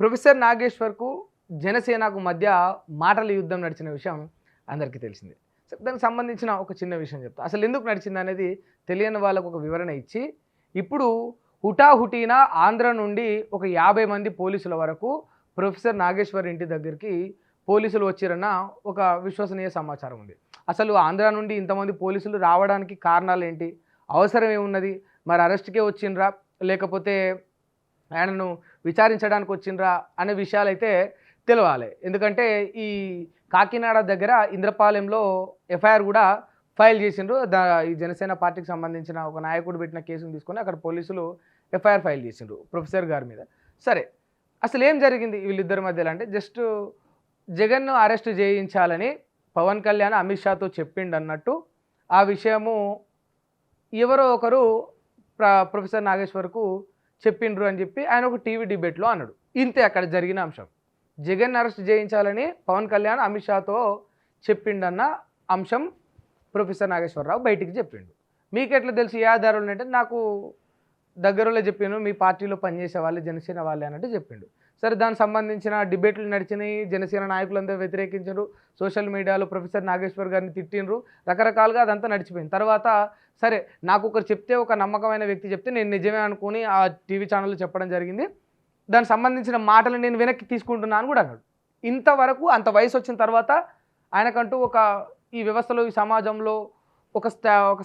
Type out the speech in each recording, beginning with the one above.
Professor నాగేశ్వర్కు జనసేనకు మధ్య మాటల యుద్ధం నడిచిన విషయం అందరికీ తెలిసిందే. దానికి సంబంధించిన ఒక చిన్న విషయం చెప్తా. అసలు ఎందుకు నడిచింది అనేది తెలియని వాళ్ళకు ఒక వివరణ ఇచ్చి, ఇప్పుడు హుటాహుటీన ఆంధ్ర నుండి ఒక 50 మంది పోలీసుల వరకు ప్రొఫెసర్ నాగేశ్వర్ ఇంటి దగ్గరికి పోలీసులు వచ్చిరన్న ఒక విశ్వసనీయ సమాచారం ఉంది. అసలు ఆంధ్ర నుండి ఇంతమంది పోలీసులు రావడానికి కారణాలు ఏంటి, అవసరం ఏమున్నది, మరి అరెస్ట్కే వచ్చిండ్రా లేకపోతే ఆయనను విచారించడానికి వచ్చిండ్రా అనే విషయాలైతే తెలవాలి. ఎందుకంటే ఈ కాకినాడ దగ్గర ఇంద్రపాలెంలో ఎఫ్ఐఆర్ కూడా ఫైల్ చేసిండ్రు. ఈ జనసేన పార్టీకి సంబంధించిన ఒక నాయకుడు పెట్టిన కేసును తీసుకొని అక్కడ పోలీసులు ఎఫ్ఐఆర్ ఫైల్ చేసిండ్రు ప్రొఫెసర్ గారి మీద. సరే, అసలు ఏం జరిగింది వీళ్ళిద్దరి మధ్యలో అంటే, జస్ట్ జగన్ను అరెస్ట్ చేయించాలని పవన్ కళ్యాణ్ అమిత్ షాతో చెప్పిండు అన్నట్టు ఆ విషయము ఎవరో ఒకరు ప్రొఫెసర్ నాగేశ్వర్కు చెప్పిండ్రు అని చెప్పి ఆయన ఒక టీవీ డిబేట్లో అన్నాడు. ఇంతే అక్కడ జరిగిన అంశం. జగన్ అరెస్ట్ చేయించాలని పవన్ కళ్యాణ్ అమిత్ షాతో చెప్పిండన్న అంశం ప్రొఫెసర్ నాగేశ్వరరావు బయటికి చెప్పిండు. మీకు ఎట్లా తెలుసు ఏ ఆధారాలు అంటే, నాకు దగ్గరలో చెప్పాను, మీ పార్టీలో పనిచేసే వాళ్ళు జనసేన వాళ్ళే అన్నట్టు చెప్పిండు. సరే, దానికి సంబంధించిన డిబేట్లు నడిచినాయి. జనసేన నాయకులందరూ వ్యతిరేకించారు. సోషల్ మీడియాలో ప్రొఫెసర్ నాగేశ్వర్ గారిని తిట్టిండ్రు. రకరకాలుగా అదంతా నడిచిపోయింది. తర్వాత సరే, నాకు ఒకరు చెప్తే, ఒక నమ్మకమైన వ్యక్తి చెప్తే నేను నిజమే అనుకుని ఆ టీవీ ఛానల్లో చెప్పడం జరిగింది. దానికి సంబంధించిన మాటలు నేను వెనక్కి తీసుకుంటున్నాను కూడా అన్నాడు. ఇంతవరకు అంత వయసు వచ్చిన తర్వాత ఆయనకంటూ ఒక ఈ వ్యవస్థలో, ఈ సమాజంలో ఒక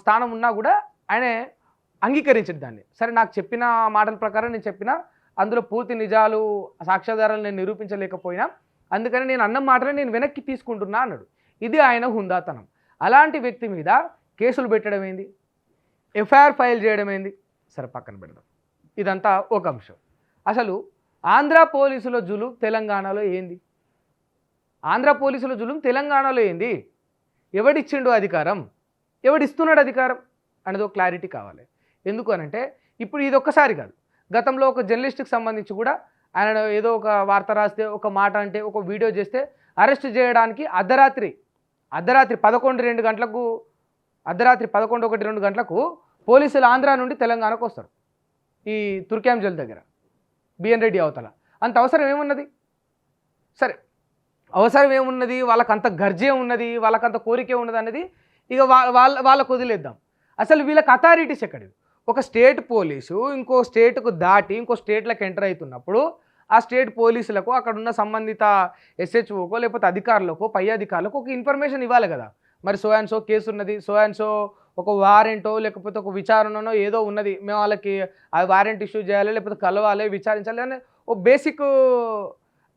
స్థానం ఉన్నా కూడా ఆయన అంగీకరించడు దాన్ని. సరే, నాకు చెప్పిన మాటల ప్రకారం నేను చెప్పిన, అందులో పూర్తి నిజాలు సాక్ష్యాధారాలు నేను నిరూపించలేకపోయినా, అందుకని నేను అన్న మాటలు నేను వెనక్కి తీసుకుంటున్నా అన్నాడు. ఇది ఆయన హుందాతనం. అలాంటి వ్యక్తి మీద కేసులు పెట్టడం ఏంది, ఎఫ్ఐఆర్ ఫైల్ చేయడం ఏంది, సరే పక్కన పెడదాం. ఇదంతా ఒక అంశం. అసలు ఆంధ్ర పోలీసుల జులుం తెలంగాణలో ఏంది, ఆంధ్ర పోలీసుల జులుం తెలంగాణలో ఏంది, ఎవడిచ్చిండు అధికారం, ఎవడిస్తున్నాడు అధికారం అనేది ఒక క్లారిటీ కావాలి. ఎందుకు అనంటే, ఇప్పుడు ఇది ఒక్కసారి కాదు, గతంలో ఒక జర్నలిస్ట్కి సంబంధించి కూడా ఆయన ఏదో ఒక వార్త రాస్తే, ఒక మాట అంటే, ఒక వీడియో చేస్తే అరెస్ట్ చేయడానికి అర్ధరాత్రి 11-2 గంటలకు, అర్ధరాత్రి 11-1-2 గంటలకు పోలీసులు ఆంధ్ర నుండి తెలంగాణకు వస్తారు. ఈ తుర్క్యాంజల్ దగ్గర బిఎన్ రెడ్డి అవతల. అంత అవసరం ఏమున్నది? సరే, అవసరం ఏమున్నది, వాళ్ళకంత గర్జే ఉన్నది, వాళ్ళకంత కోరికే ఉన్నది అనేది ఇక వాళ్ళకు వదిలేద్దాం. అసలు వీళ్ళకి అథారిటీస్ ఎక్కడివి? ఒక స్టేట్ పోలీసు ఇంకో స్టేట్కు దాటి ఇంకో స్టేట్లకు ఎంటర్ అవుతున్నప్పుడు ఆ స్టేట్ పోలీసులకు, అక్కడ ఉన్న సంబంధిత ఎస్హెచ్ఓకో లేకపోతే అధికారులకు, పై అధికారులకు ఒక ఇన్ఫర్మేషన్ ఇవ్వాలి కదా. మరి సో అండ్ సో కేసు ఉన్నది, సో అండ్ సో ఒక వారెంటో లేకపోతే ఒక విచారణనో ఏదో ఉన్నది, మేము వాళ్ళకి ఆ వారెంట్ ఇష్యూ చేయాలి, లేకపోతే కలవాలి, విచారించాలి అని ఓ బేసిక్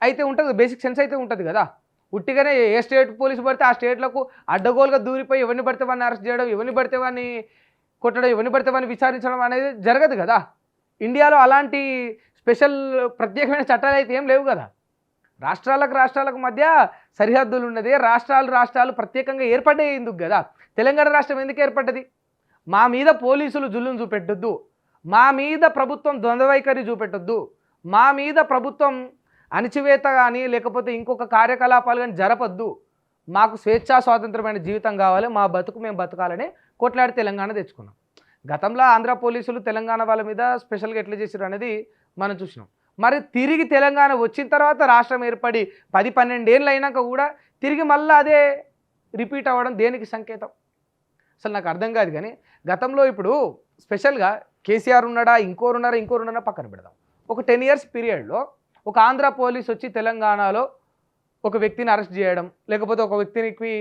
అయితే ఉంటుంది, బేసిక్ సెన్స్ అయితే ఉంటుంది కదా. ఉట్టిగానే ఏ స్టేట్ పోలీసు పడితే ఆ స్టేట్లకు అడ్డగోలుగా దూరిపోయి ఎవరిని పడితే వాడిని అరెస్ట్ చేయడం, ఎవరిని పడితే వాడిని కొట్టడం, ఎవరిని పడితే వాడిని విచారించడం అనేది జరగదు కదా. ఇండియాలో అలాంటి స్పెషల్ ప్రత్యేకమైన చట్టాలు అయితే ఏం లేవు కదా. రాష్ట్రాలకు మధ్య సరిహద్దులు ఉన్నది. రాష్ట్రాలు ప్రత్యేకంగా ఏర్పడ్డాయి ఎందుకు కదా. తెలంగాణ రాష్ట్రం ఎందుకు ఏర్పడ్డది? మా మీద పోలీసులు జుల్లును చూపెట్టొద్దు, మా మీద ప్రభుత్వం ద్వంద్వవైఖరి చూపెట్టొద్దు, మా మీద ప్రభుత్వం అణచివేత కానీ లేకపోతే ఇంకొక కార్యకలాపాలు కానీ జరపద్దు, మాకు స్వేచ్ఛా స్వాతంత్రమైన జీవితం కావాలి, మా బతుకు మేము బతకాలని కొట్లాడి తెలంగాణ తెచ్చుకున్నాం. గతంలో ఆంధ్ర పోలీసులు తెలంగాణ వాళ్ళ మీద స్పెషల్గా ఎట్లా చేశారు అనేది మనం చూసినాం. మరి తిరిగి తెలంగాణ వచ్చిన తర్వాత రాష్ట్రం ఏర్పడి 10-12 ఏళ్ళు అయినాక కూడా తిరిగి మళ్ళీ అదే రిపీట్ అవ్వడం దేనికి సంకేతం? అసలు నాకు అర్థం కాదు. కానీ గతంలో ఇప్పుడు స్పెషల్గా కేసీఆర్ ఉన్నాడా, ఇంకోరున్నారా పక్కన పెడదాం. ఒక 10 years పీరియడ్లో ఒక ఆంధ్ర పోలీస్ వచ్చి తెలంగాణలో ఒక వ్యక్తిని అరెస్ట్ చేయడం, లేకపోతే ఒక వ్యక్తికి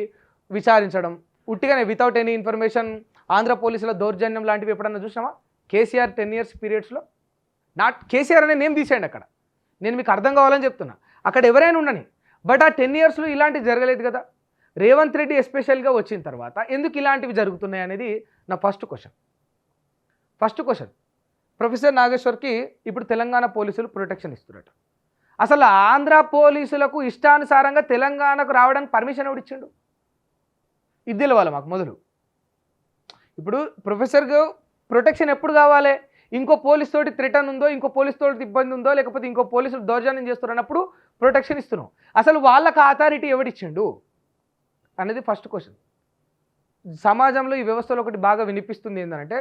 విచారించడం, ఉట్టిగానే వితౌట్ ఎనీ ఇన్ఫర్మేషన్ ఆంధ్ర పోలీసుల దౌర్జన్యం లాంటివి ఎప్పుడన్నా చూసినామా? కేసీఆర్ 10 years పీరియడ్స్లో నాట్ కేసీఆర్ అనే నేమ్ తీసేయండి అక్కడ, నేను మీకు అర్థం కావాలని చెప్తున్నా. అక్కడ ఎవరైనా ఉండని, బట్ ఆ 10 yearsలో ఇలాంటివి జరగలేదు కదా. రేవంత్ రెడ్డి ఎస్పెషల్గా వచ్చిన తర్వాత ఎందుకు ఇలాంటివి జరుగుతున్నాయి అనేది నా ఫస్ట్ క్వశ్చన్. ప్రొఫెసర్ నాగేశ్వర్కి ఇప్పుడు తెలంగాణ పోలీసులు ప్రొటెక్షన్ ఇస్తున్నట్టు. అసలు ఆంధ్ర పోలీసులకు ఇష్టానుసారంగా తెలంగాణకు రావడానికి పర్మిషన్ ఎవడిచ్చిండు? ఇది తెలవాలి మాకు మొదలు. ఇప్పుడు ప్రొఫెసర్కు ప్రొటెక్షన్ ఎప్పుడు కావాలి? ఇంకో పోలీస్ తోటి థ్రెటన్ ఉందో, ఇంకో పోలీస్ తోటి ఇబ్బంది ఉందో, లేకపోతే ఇంకో పోలీసులు దౌర్జన్యం చేస్తున్నప్పుడు ప్రొటెక్షన్ ఇస్తున్నాం. అసలు వాళ్ళకి అథారిటీ ఎవడిచ్చిండు అనేది ఫస్ట్ క్వశ్చన్. సమాజంలో ఈ వ్యవస్థలో ఒకటి బాగా వినిపిస్తుంది ఏంటంటే,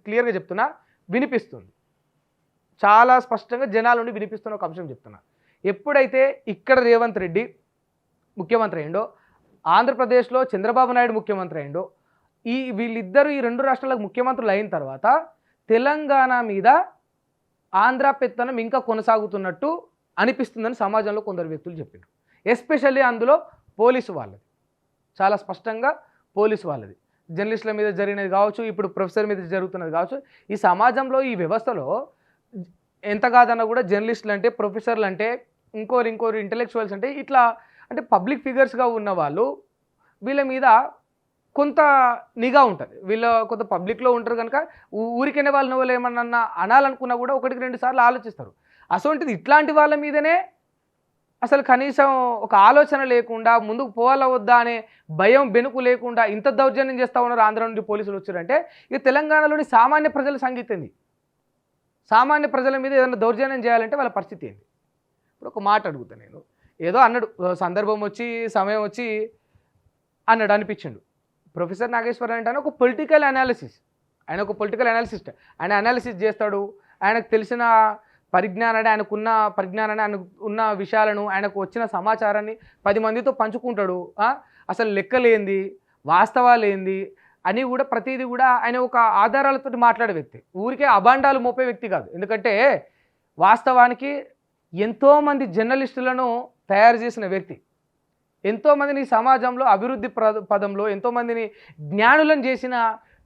క్లియర్గా చెప్తున్నా, వినిపిస్తుంది చాలా స్పష్టంగా జనాల నుండి వినిపిస్తున్న ఒక అంశం చెప్తున్నా. ఎప్పుడైతే ఇక్కడ రేవంత్ రెడ్డి ముఖ్యమంత్రి అయిండో, ఆంధ్రప్రదేశ్లో చంద్రబాబు నాయుడు ముఖ్యమంత్రి అయిండో, వీళ్ళిద్దరూ ఈ రెండు రాష్ట్రాలకు ముఖ్యమంత్రులు అయిన తర్వాత తెలంగాణ మీద ఆంధ్ర పెత్తనం ఇంకా కొనసాగుతున్నట్టు అనిపిస్తుందని సమాజంలో కొందరు వ్యక్తులు చెప్పారు. ఎస్పెషల్లీ అందులో పోలీసు వాళ్ళది, చాలా స్పష్టంగా పోలీసు వాళ్ళది. జర్నలిస్టుల మీద జరిగినది కావచ్చు, ఇప్పుడు ప్రొఫెసర్ మీద జరుగుతున్నది కావచ్చు. ఈ సమాజంలో ఈ వ్యవస్థలో ఎంత కాదన్నా కూడా జర్నలిస్టులు అంటే, ప్రొఫెసర్లు అంటే, ఇంకోరు ఇంటలెక్చువల్స్ అంటే, ఇట్లా అంటే పబ్లిక్ ఫిగర్స్గా ఉన్న వాళ్ళు, వీళ్ళ మీద కొంత నిఘా ఉంటుంది. వీళ్ళు కొంత పబ్లిక్లో ఉంటారు కనుక ఊరికనే వాళ్ళు ఏమన్నా అనాలనుకున్నా కూడా ఒకటికి 2 సార్లు ఆలోచిస్తారు. అసొంటిది ఇట్లాంటి వాళ్ళ మీదనే అసలు కనీసం ఒక ఆలోచన లేకుండా ముందుకు పోవాలా వద్దా అనే భయం బెనుకు లేకుండా ఇంత దౌర్జన్యం చేస్తూ ఉన్నారు ఆంధ్ర నుండి పోలీసులు వచ్చారంటే, ఇక తెలంగాణలోని సామాన్య ప్రజల సంగతి ఏంది? సామాన్య ప్రజల మీద ఏదైనా దౌర్జన్యం చేయాలంటే వాళ్ళ పరిస్థితి ఏంది? ఇప్పుడు ఒక మాట అడుగుతాను నేను. ఏదో అన్నాడు, సందర్భం వచ్చి సమయం వచ్చి అన్నాడు, అనిపించిండు. ప్రొఫెసర్ నాగేశ్వరరావు అంటే ఒక పొలిటికల్ అనాలిసిస్, ఆయన ఒక పొలిటికల్ అనాలిసిస్ట్. ఆయన అనాలిసిస్ చేస్తాడు. ఆయనకు తెలిసిన పరిజ్ఞానాన్ని, ఆయనకున్న పరిజ్ఞానాన్ని, ఆయనకు ఉన్న విషయాలను, ఆయనకు వచ్చిన సమాచారాన్ని 10 మందితో పంచుకుంటాడు. అసలు లెక్కలేంది, వాస్తవాలేంది అని కూడా ప్రతిదీ కూడా ఆయన ఒక ఆధారాలతో మాట్లాడే వ్యక్తి. ఊరికే అభాండాలు మోపే వ్యక్తి కాదు. ఎందుకంటే వాస్తవానికి ఎంతోమంది జర్నలిస్టులను తయారు చేసిన వ్యక్తి, ఎంతోమందిని సమాజంలో అభివృద్ధి పదంలో ఎంతోమందిని జ్ఞానులను చేసిన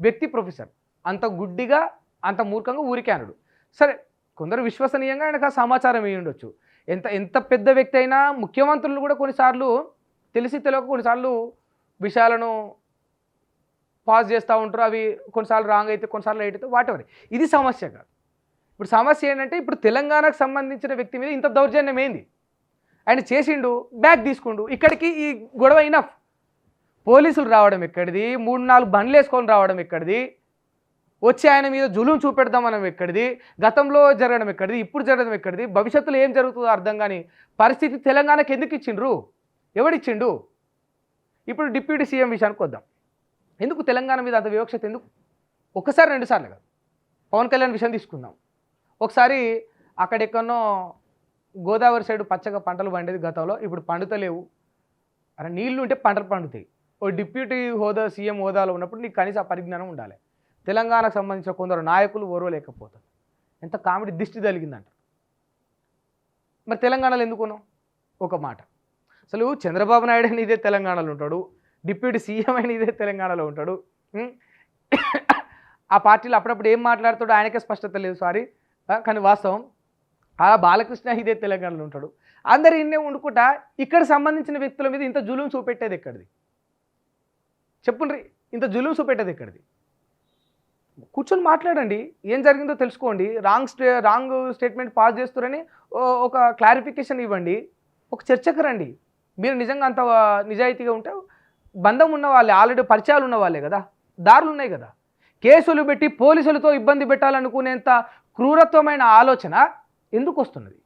వ్యక్తి ప్రొఫెసర్. అంత గుడ్డిగా అంత మూర్ఖంగా ఊరికే అనడు. సరే, కొందరు విశ్వసనీయంగా ఆయనకు ఆ సమాచారం ఇవి ఉండొచ్చు. ఎంత పెద్ద వ్యక్తి అయినా ముఖ్యమంత్రులు కూడా కొన్నిసార్లు తెలిసి తెలియక కొన్నిసార్లు విషయాలను పాజ్ చేస్తూ ఉంటారు. అవి కొన్నిసార్లు రాంగ్ అయితే, కొన్నిసార్లు రైట్ అయితే, వాటెవర్. ఇది సమస్య కాదు. ఇప్పుడు సమస్య ఏంటంటే, ఇప్పుడు తెలంగాణకు సంబంధించిన వ్యక్తి మీద ఇంత దౌర్జన్యం ఏంది? ఆయన చేసిండు, బ్యాగ్ తీసుకుండు, ఇక్కడికి ఈ గొడవ ఇనఫ్. పోలీసులు రావడం ఎక్కడిది? 3-4 బండ్లు వేసుకొని రావడం ఎక్కడిది? వచ్చి ఆయన మీద జులుం చూపెడదామనం ఎక్కడిది? గతంలో జరగడం ఎక్కడిది? ఇప్పుడు జరగడం ఎక్కడిది? భవిష్యత్తులో ఏం జరుగుతుందో అర్థం కాని పరిస్థితి తెలంగాణకు ఎందుకు ఇచ్చిండ్రు? ఎవడిచ్చిండు? ఇప్పుడు డిప్యూటీ సీఎం విషయానికి వద్దాం. ఎందుకు తెలంగాణ మీద అంత వివక్షత ఎందుకు? ఒకసారి 2 సార్లు కాదు. పవన్ కళ్యాణ్ విషయం తీసుకుందాం. ఒకసారి అక్కడెక్కడనో గోదావరి సైడ్ పచ్చగా పంటలు పండేది గతంలో, ఇప్పుడు పండుతలేవు. అరే, నీళ్లు ఉంటే పంటలు పండుతాయి. ఓ డిప్యూటీ హోదా, సీఎం హోదాలో ఉన్నప్పుడు నీకు కనీస పరిజ్ఞానం ఉండాలి. తెలంగాణకు సంబంధించిన కొందరు నాయకులు ఓర్వలేకపోతారు. ఎంత కామెడీ దిష్టి తగిలిందంట. మరి తెలంగాణలో ఎందుకున్నాం? ఒక మాట, అసలు చంద్రబాబు నాయుడు అని ఇదే తెలంగాణలో ఉంటాడు, డిప్యూటీ సీఎం అని ఇదే తెలంగాణలో ఉంటాడు. ఆ పార్టీలో అప్పుడప్పుడు ఏం మాట్లాడుతాడో ఆయనకే స్పష్టత లేదు, సారీ. కానీ వాస్తవం ఆ బాలకృష్ణ ఇదే తెలంగాణలో ఉంటాడు. అందరు ఇన్నే వండుకుంటా ఇక్కడ సంబంధించిన వ్యక్తుల మీద ఇంత జులుం చూపెట్టేది ఎక్కడిది? చెప్పుండ్రి, ఇంత జులుం చూపెట్టేది ఎక్కడిది? కూర్చొని మాట్లాడండి, ఏం జరిగిందో తెలుసుకోండి. రాంగ్ స్టేట్మెంట్ పాస్ చేస్తారని ఒక క్లారిఫికేషన్ ఇవ్వండి, ఒక చర్చకు రండి. మీరు నిజంగా అంత నిజాయితీగా ఉంటే బంధం ఉన్న వాళ్ళే, ఆల్రెడీ పరిచయాలు ఉన్న వాళ్ళే కదా, దారులు ఉన్నాయి కదా. కేసులు పెట్టి పోలీసులతో ఇబ్బంది పెట్టాలనుకునేంత క్రూరత్వమైన ఆలోచన ఎందుకు వస్తున్నది?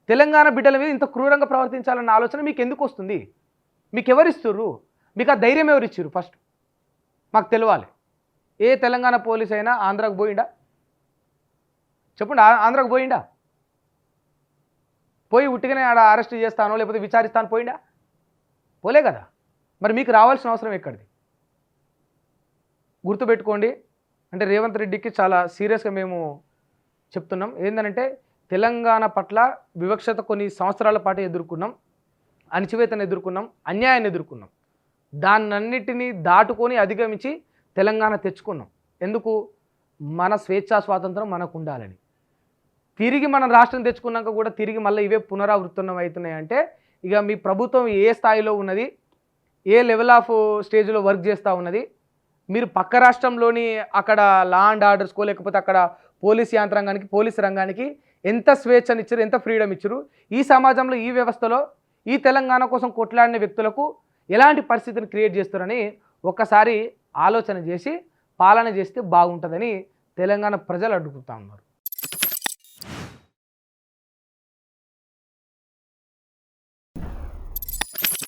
తెలంగాణ బిడ్డల మీద ఇంత క్రూరంగా ప్రవర్తించాలన్న ఆలోచన మీకు ఎందుకు వస్తుంది? మీకు ఎవరిస్తుర్రు? మీకు ఆ ధైర్యం ఎవరిచ్చిర్రు? ఫస్ట్ మాకు తెలియాలి. ఏ తెలంగాణ పోలీస్ అయినా ఆంధ్రాకు పోయిండా? చెప్పండి, ఆంధ్రాకు పోయిండా? పోయి ఉట్టిగానే ఆడ అరెస్ట్ చేస్తానో లేకపోతే విచారిస్తాను పోయిండా? పోలే కదా. మరి మీకు రావాల్సిన అవసరం ఎక్కడిది? గుర్తుపెట్టుకోండి. అంటే రేవంత్ రెడ్డికి చాలా సీరియస్గా మేము చెప్తున్నాం. ఏంటంటే తెలంగాణ పట్ల వివక్షత కొన్ని సంవత్సరాల పాటు ఎదుర్కొన్నాం, అణచివేతను ఎదుర్కొన్నాం, అన్యాయాన్ని ఎదుర్కొన్నాం. దాన్నన్నిటినీ దాటుకొని అధిగమించి తెలంగాణ తెచ్చుకున్నాం. ఎందుకు? మన స్వేచ్ఛా స్వాతంత్రం మనకు ఉండాలని. తిరిగి మనం రాష్ట్రం తెచ్చుకున్నాక కూడా తిరిగి మళ్ళీ ఇవే పునరావృతం అవుతున్నాయి. అంటే ఇక మీ ప్రభుత్వం ఏ స్థాయిలో ఉన్నది, ఏ లెవెల్ ఆఫ్ స్టేజ్లో వర్క్ చేస్తూ ఉన్నది, మీరు పక్క రాష్ట్రంలోని అక్కడ లా అండ్ ఆర్డర్స్కో లేకపోతే అక్కడ పోలీస్ యంత్రాంగానికి, పోలీస్ రంగానికి ఎంత స్వేచ్ఛనిచ్చారు, ఎంత ఫ్రీడమ్ ఇచ్చారు, ఈ సమాజంలో ఈ వ్యవస్థలో ఈ తెలంగాణ కోసం కొట్లాడిన వ్యక్తులకు ఎలాంటి పరిస్థితిని క్రియేట్ చేస్తారని ఒక్కసారి ఆలోచన చేసి పాలన చేస్తే బాగుంటుందని తెలంగాణ ప్రజలు అడుగుతూ ఉన్నారు.